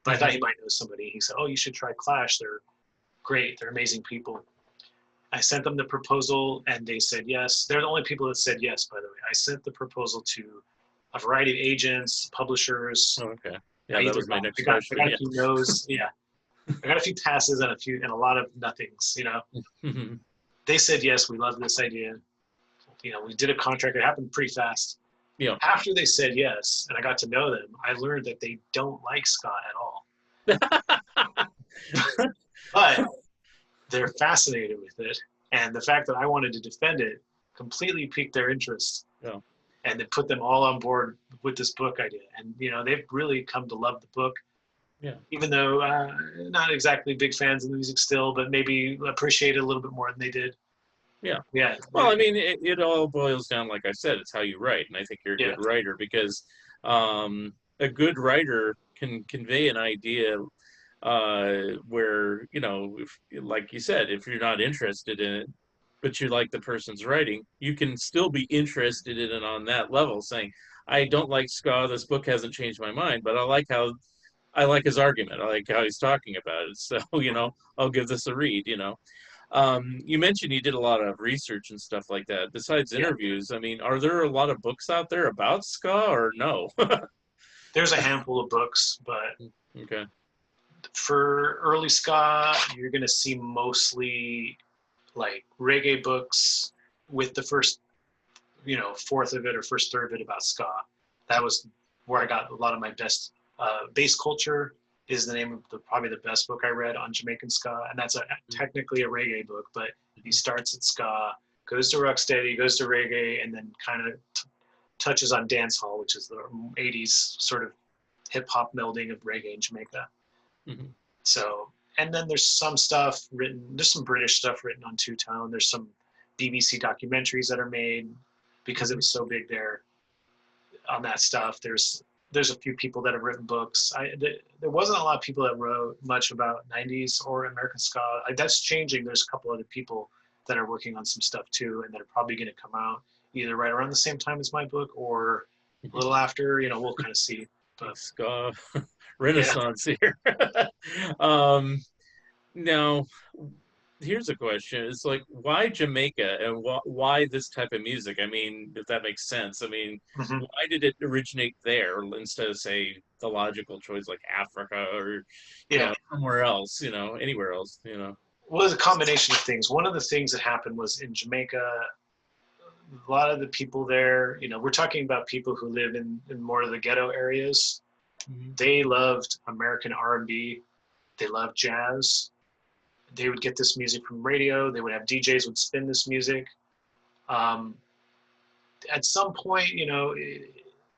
But I thought he might know somebody. He said, oh, you should try Clash. They're great. They're amazing people. I sent them the proposal and they said yes. They're the only people that said yes, by the way. I sent the proposal to a variety of agents, publishers. Oh, okay. Yeah, that was my next question. I got a few no's. Yeah. I got a few passes and a lot of nothings, you know. They said yes, we love this idea. You know, we did a contract. It happened pretty fast. Yeah. After they said yes, and I got to know them, I learned that they don't like ska at all. But they're fascinated with it. And the fact that I wanted to defend it completely piqued their interest. Yeah. And it put them all on board with this book idea. And, you know, they've really come to love the book. Yeah. Even though not exactly big fans of the music still, but maybe appreciate it a little bit more than they did. Yeah. Yeah. Well, I mean, it all boils down, like I said, it's how you write. And I think you're a good writer because a good writer can convey an idea where, you know, if, like you said, if you're not interested in it, but you like the person's writing, you can still be interested in it on that level, saying, I don't like ska, this book hasn't changed my mind, but I like his argument. I like how he's talking about it. So, you know, I'll give this a read, you know. You mentioned you did a lot of research and stuff like that. Besides interviews, I mean, are there a lot of books out there about ska or no? There's a handful of books, but okay. For early ska, you're going to see mostly like reggae books with the first, you know, fourth of it or first third of it about ska. That was where I got a lot of my best. Bass Culture is the name of probably the best book I read on Jamaican ska, and that's technically a reggae book, but he starts at ska, goes to rocksteady, goes to reggae, and then kind of touches on dancehall, which is the 80s sort of hip hop melding of reggae in Jamaica. So, and then there's some stuff written, there's some British stuff written on Two Tone. There's some BBC documentaries that are made because it was so big there on that stuff. There's a few people that have written books. There wasn't a lot of people that wrote much about 90s or American ska. That's changing. There's a couple other people that are working on some stuff too, and that are probably going to come out either right around the same time as my book or a little after. You know, we'll kind of see. But ska renaissance here. Now, here's a question. It's like, why Jamaica and why this type of music? I mean, if that makes sense. I mean, why did it originate there instead of, say, the logical choice like Africa or you know, somewhere else, you know, anywhere else, you know? Well, it's a combination of things. One of the things that happened was in Jamaica, a lot of the people there, you know, we're talking about people who live in more of the ghetto areas. They loved American R&B. They loved jazz. They would get this music from radio. They would have DJs would spin this music. At some point, you know,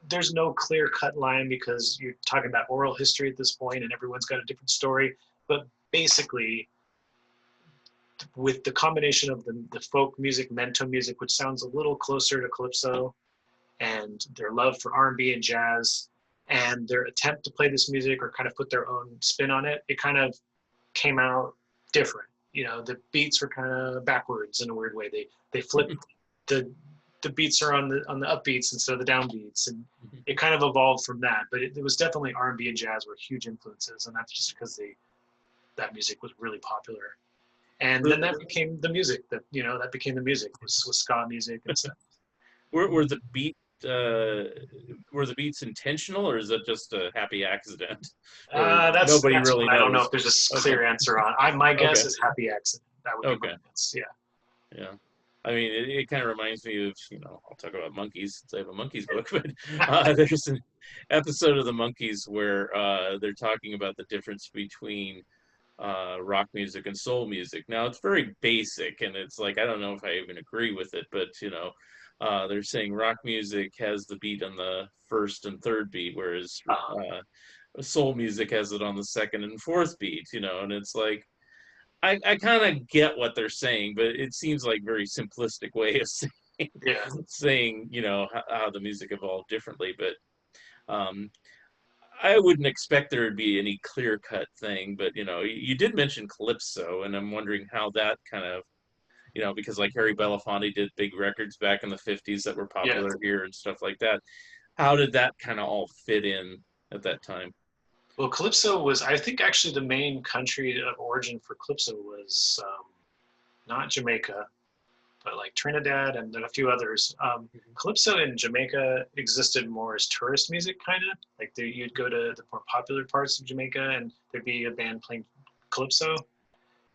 there's no clear-cut line because you're talking about oral history at this point and everyone's got a different story. But basically, with the combination of the folk music, mento music, which sounds a little closer to calypso, and their love for R&B and jazz, and their attempt to play this music or kind of put their own spin on it, it kind of came out different. You know, the beats were kind of backwards in a weird way. They flipped the beats are on the upbeats instead of the downbeats, and it kind of evolved from that. But it was definitely R&B and jazz were huge influences, and that's just because that music was really popular. And then that became the music that became the music was ska music and stuff. Were the beats intentional, or is it just a happy accident? That's nobody that's really I don't know knows. if there's a clear answer on. My guess is happy accident. That would be my guess. Yeah. Yeah. I mean, it kind of reminds me of, I'll talk about monkeys since I have a monkeys book, but there's an episode of the Monkees where they're talking about the difference between rock music and soul music. Now, it's very basic, and it's like, I don't know if I even agree with it, but, they're saying rock music has the beat on the first and third beat, whereas soul music has it on the second and fourth beat, and it's like, I kind of get what they're saying, but it seems like very simplistic way of saying, how the music evolved differently. But I wouldn't expect there to be any clear-cut thing. But, you did mention Calypso, and I'm wondering how that kind of, because like Harry Belafonte did big records back in the 50s that were popular here and stuff like that. How did that kind of all fit in at that time? Well, Calypso was, I think actually the main country of origin for Calypso was not Jamaica, but like Trinidad and then a few others. Calypso in Jamaica existed more as tourist music, kind of. Like you'd go to the more popular parts of Jamaica and there'd be a band playing Calypso.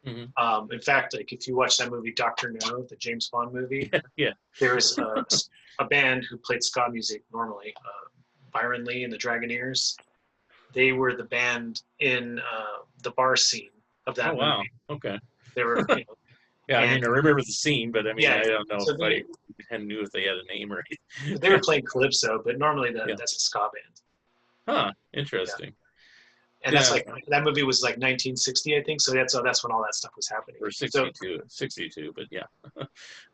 Mm-hmm. In fact, like if you watch that movie, Dr. No, the James Bond movie, there was a band who played ska music normally, Byron Lee and the Dragoneers. They were the band in the bar scene of that movie. Wow. Okay. They were, yeah, I mean, I remember the scene, but I mean, I don't know if I knew if they had a name or anything. They were playing Calypso, but normally that's a ska band. Huh, interesting. And that's like, that movie was like 1960, I think. So that's when all that stuff was happening. Or 62, but yeah.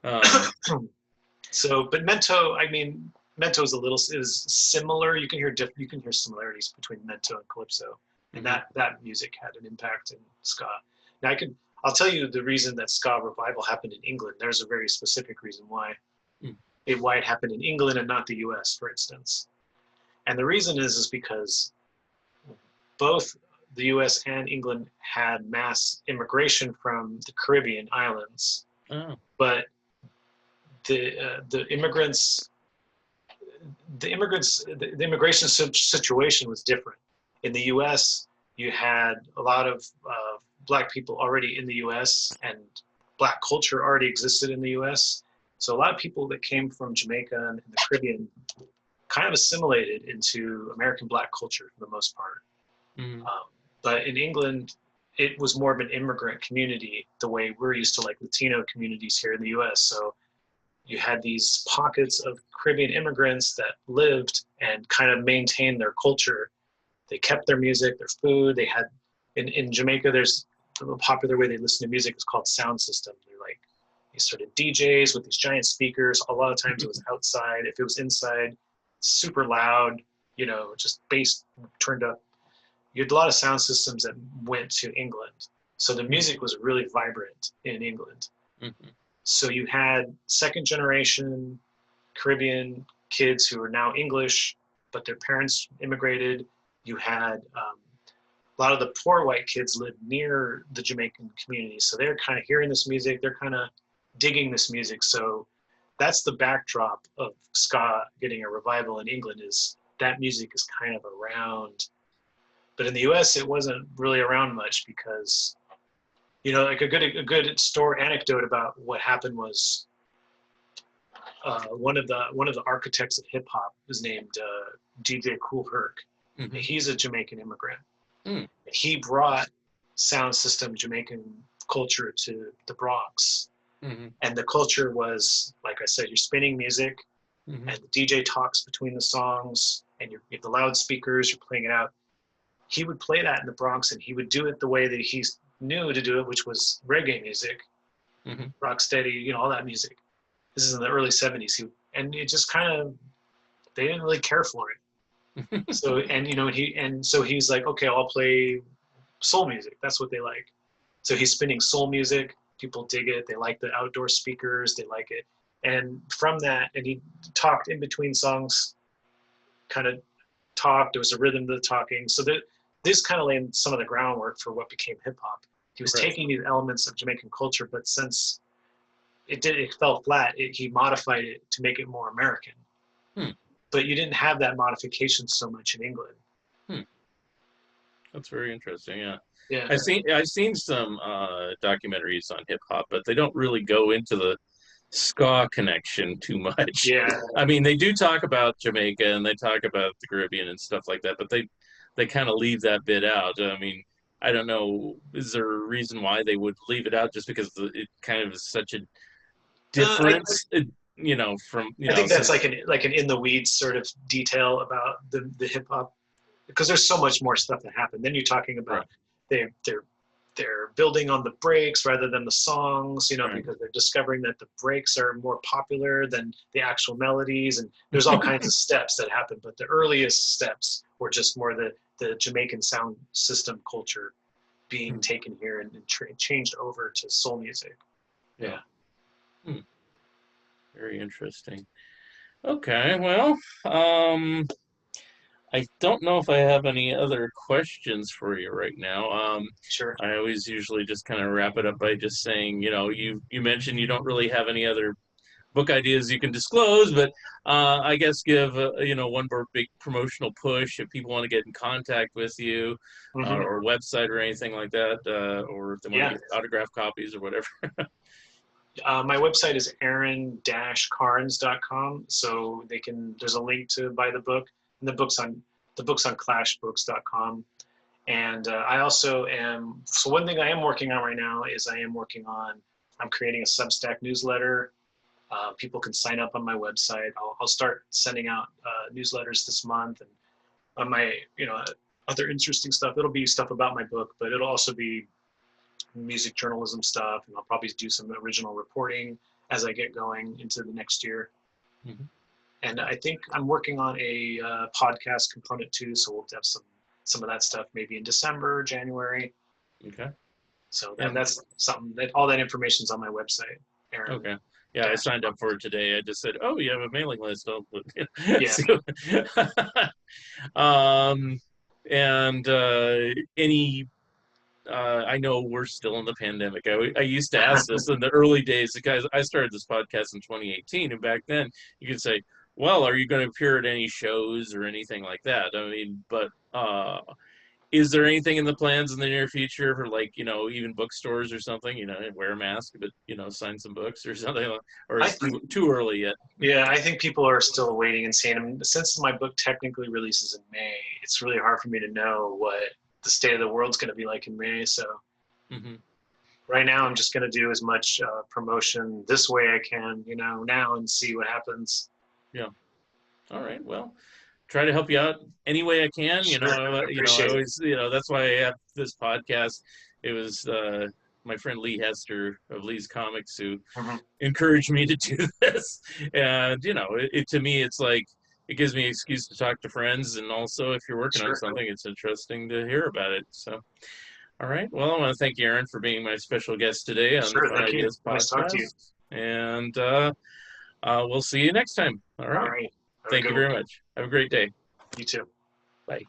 But Mento, I mean, Mento is similar. You can hear similarities between Mento and Calypso, and that music had an impact in ska. Now I'll tell you the reason that ska revival happened in England. There's a very specific reason why it happened in England and not the U.S., for instance. And the reason is because both the U.S. and England had mass immigration from the Caribbean islands, but the immigration situation was different. In the U.S., you had a lot of Black people already in the U.S. and Black culture already existed in the U.S. So a lot of people that came from Jamaica and the Caribbean kind of assimilated into American Black culture for the most part. But in England, it was more of an immigrant community, the way we're used to like Latino communities here in the U.S. So you had these pockets of Caribbean immigrants that lived and kind of maintained their culture. They kept their music, their food. They had, in Jamaica, there's a popular way they listen to music is called sound system. They're like these sort of DJs with these giant speakers. A lot of times it was outside. If it was inside, super loud, just bass turned up. You had a lot of sound systems that went to England. So the music was really vibrant in England. So you had second generation Caribbean kids who are now English, but their parents immigrated. You had a lot of the poor white kids lived near the Jamaican community. So they're kind of hearing this music. They're kind of digging this music. So that's the backdrop of ska getting a revival in England, is that music is kind of around. But in the US, it wasn't really around much because, like a good story anecdote about what happened was one of the architects of hip hop was named DJ Kool Herc. He's a Jamaican immigrant. He brought sound system Jamaican culture to the Bronx. And the culture was, like I said, you're spinning music and the DJ talks between the songs and you have the loudspeakers, you're playing it out. He would play that in the Bronx and he would do it the way that he knew to do it, which was reggae music. Rocksteady, all that music. This is in the early 70s. And it just kind of, they didn't really care for it. So, so he's like, okay, I'll play soul music. That's what they like. So he's spinning soul music. People dig it. They like the outdoor speakers. They like it. And from that, and he talked in between songs, kind of talked. There was a rhythm to the talking. So that this kind of laid some of the groundwork for what became hip hop. He was taking these elements of Jamaican culture, but since it fell flat, he modified it to make it more American. But you didn't have that modification so much in England. That's very interesting. Yeah. Yeah. I've seen some documentaries on hip hop, but they don't really go into the ska connection too much. Yeah. I mean, they do talk about Jamaica and they talk about the Caribbean and stuff like that, but they kind of leave that bit out. I mean, I don't know. Is there a reason why they would leave it out? Just because it kind of is such a difference, from I think that's like an in the weeds sort of detail about the hip hop, because there's so much more stuff that happened. Then you're talking about they're building on the breaks rather than the songs, because they're discovering that the breaks are more popular than the actual melodies, and there's all kinds of steps that happen. But the earliest steps were just more the Jamaican sound system culture being taken here and changed over to soul music. Yeah. Very interesting. Okay, well, I don't know if I have any other questions for you right now. Sure. I always usually just kind of wrap it up by just saying, you mentioned you don't really have any other book ideas you can disclose, but I guess give one more big promotional push if people want to get in contact with you, or website or anything like that, or if they want to get autograph copies or whatever. My website is aaron-carnes.com, so there's a link to buy the book, and the book's on clashbooks.com. And I also so one thing I am working on right now is I'm creating a Substack newsletter. People can sign up on my website. I'll start sending out newsletters this month, and on my other interesting stuff. It'll be stuff about my book, but it'll also be music journalism stuff, and I'll probably do some original reporting as I get going into the next year. And I think I'm working on a podcast component too, so we'll have some of that stuff maybe in December, January. Okay. So that's something that all that information's on my website, Aaron. Okay. Yeah, I signed up for it today. I just said, "Oh, you have a mailing list." And any. I know we're still in the pandemic. I used to ask this in the early days. Guys, I started this podcast in 2018, and back then you could say, "Well, are you going to appear at any shows or anything like that?" I mean, but is there anything in the plans in the near future for even bookstores or something? Wear a mask, but sign some books or something, or is it too early yet? Yeah, I think people are still waiting and seeing them. Since my book technically releases in May, it's really hard for me to know what the state of the world's going to be like in May. So right now I'm just going to do as much promotion this way I can, now, and see what happens. Yeah. All right. Well, try to help you out any way I can. I always, that's why I have this podcast. It was my friend Lee Hester of Lee's Comics who encouraged me to do this. And, to me, it's like, it gives me an excuse to talk to friends. And also, if you're working on something, it's interesting to hear about it. So, all right. Well, I want to thank you, Aaron, for being my special guest today on the Fun Ideas podcast. Nice to talk to you. And we'll see you next time. All right. All right. Thank you very much. Have a great day. You too. Bye.